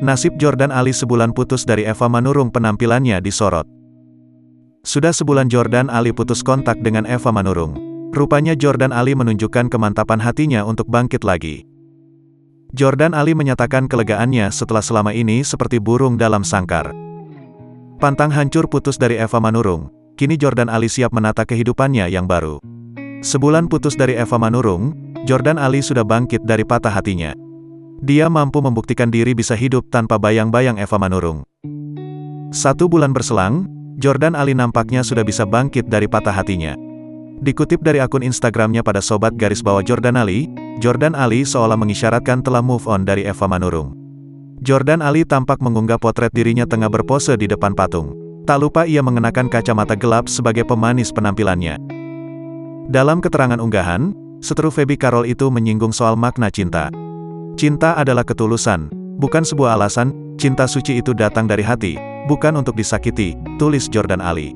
Nasib Jordan Ali sebulan putus dari Eva Manurung, penampilannya disorot. Sudah sebulan Jordan Ali putus kontak dengan Eva Manurung. Rupanya Jordan Ali menunjukkan kemantapan hatinya untuk bangkit lagi. Jordan Ali menyatakan kelegaannya setelah selama ini seperti burung dalam sangkar. Pantang hancur putus dari Eva Manurung, kini Jordan Ali siap menata kehidupannya yang baru. Sebulan putus dari Eva Manurung, Jordan Ali sudah bangkit dari patah hatinya. Dia mampu membuktikan diri bisa hidup tanpa bayang-bayang Eva Manurung. 1 bulan berselang, Jordan Ali nampaknya sudah bisa bangkit dari patah hatinya. Dikutip dari akun Instagramnya pada @Jordan Ali seolah mengisyaratkan telah move on dari Eva Manurung. Jordan Ali tampak mengunggah potret dirinya tengah berpose di depan patung. Tak lupa ia mengenakan kacamata gelap sebagai pemanis penampilannya. Dalam keterangan unggahan, seteru Feby Carol itu menyinggung soal makna cinta. Cinta adalah ketulusan, bukan sebuah alasan. Cinta suci itu datang dari hati, bukan untuk disakiti, tulis Jordan Ali.